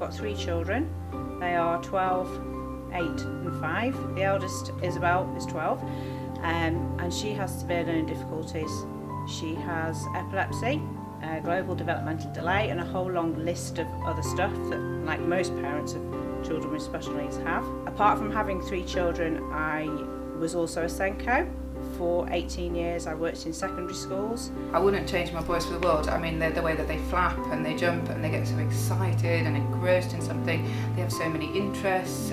got 3 children. They are 12, 8 and 5. The eldest, Isabel, is 12 and she has severe learning difficulties. She has epilepsy, global developmental delay and a whole long list of other stuff that, like most parents of children with special needs have. Apart from having 3 children, I was also a Senko. For 18 years I worked in secondary schools. I wouldn't change my boys for the world. I mean, the way that they flap and they jump and they get so excited and engrossed in something. They have so many interests.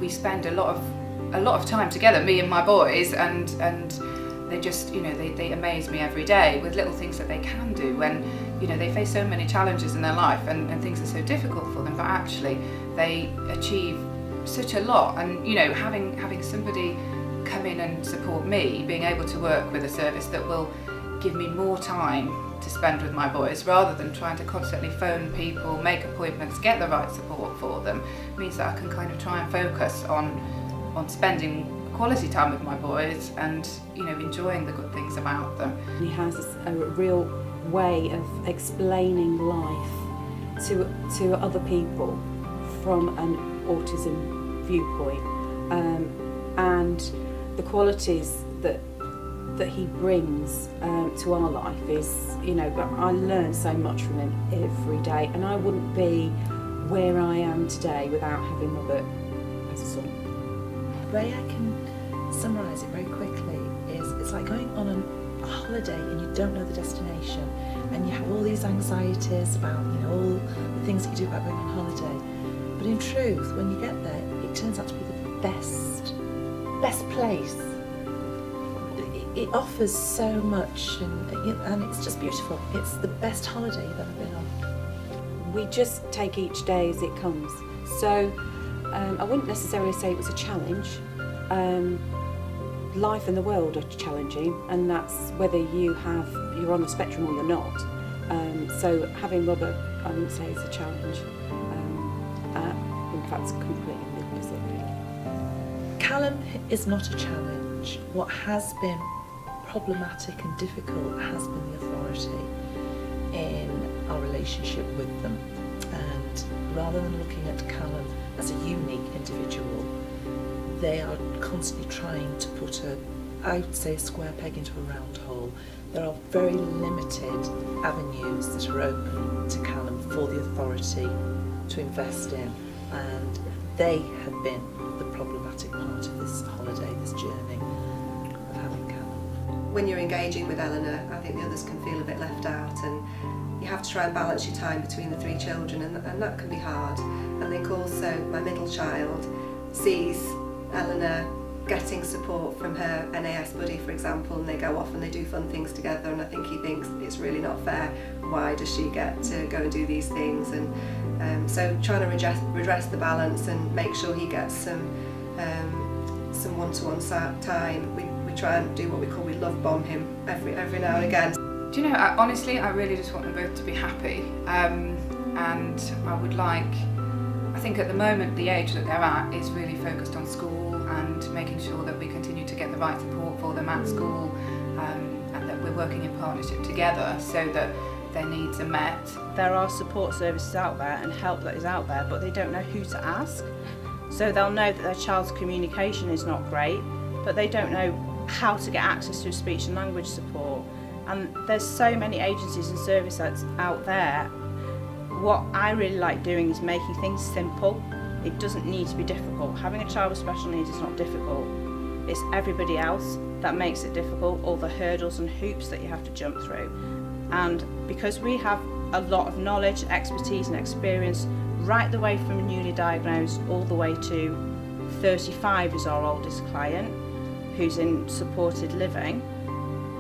We spend a lot of time together, me and my boys, and they just, they amaze me every day with little things that they can do when, they face so many challenges in their life and things are so difficult for them, but actually they achieve such a lot. And having somebody come in and support me, being able to work with a service that will give me more time to spend with my boys rather than trying to constantly phone people, make appointments, get the right support for them, means that I can kind of try and focus on spending quality time with my boys and enjoying the good things about them. He has a real way of explaining life to other people from an autism viewpoint, and the qualities that he brings to our life is, I learn so much from him every day, and I wouldn't be where I am today without having Robert as a son. The way I can summarise it very quickly is it's like going on a holiday and you don't know the destination, and you have all these anxieties about all the things that you do about going on holiday. But in truth, when you get there, it turns out to be the best place. It offers so much, and it's just beautiful. It's the best holiday you've ever been on. We just take each day as it comes. So I wouldn't necessarily say it was a challenge. Life and the world are challenging, and that's whether you're on the spectrum or you're not. So having Robert, I wouldn't say is a challenge. In fact, it's completely the opposite, really. Callum is not a challenge. What has been problematic and difficult has been the authority in our relationship with them. And rather than looking at Callum as a unique individual, they are constantly trying to put I would say, a square peg into a round hole. There are very limited avenues that are open to Callum for the authority to invest in, and they have been the problematic part of this holiday, this journey of having Callum. When you're engaging with Eleanor, I think the others can feel a bit left out, and you have to try and balance your time between the 3 children, and that can be hard. I think also my middle child sees Eleanor getting support from her NAS buddy, for example, and they go off and they do fun things together, and I think he thinks it's really not fair. Why does she get to go and do these things? And so trying to redress the balance and make sure he gets some one-to-one time. We try and do what we call, we love bomb him every now and again. Do you know, honestly, I really just want them both to be happy, and I would like, I think at the moment the age that they're at is really focused on school and making sure that we continue to get the right support for them at school, and that we're working in partnership together so that their needs are met. There are support services out there and help that is out there, but they don't know who to ask. So they'll know that their child's communication is not great, but they don't know how to get access to speech and language support. And there's so many agencies and services out there. What I really like doing is making things simple. It doesn't need to be difficult. Having a child with special needs is not difficult. It's everybody else that makes it difficult, all the hurdles and hoops that you have to jump through. And because we have a lot of knowledge, expertise and experience, right the way from newly diagnosed all the way to 35 is our oldest client, who's in supported living,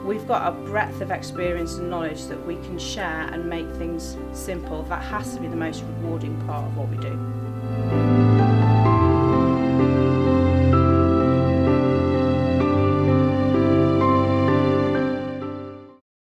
we've got a breadth of experience and knowledge that we can share and make things simple. That has to be the most rewarding part of what we do.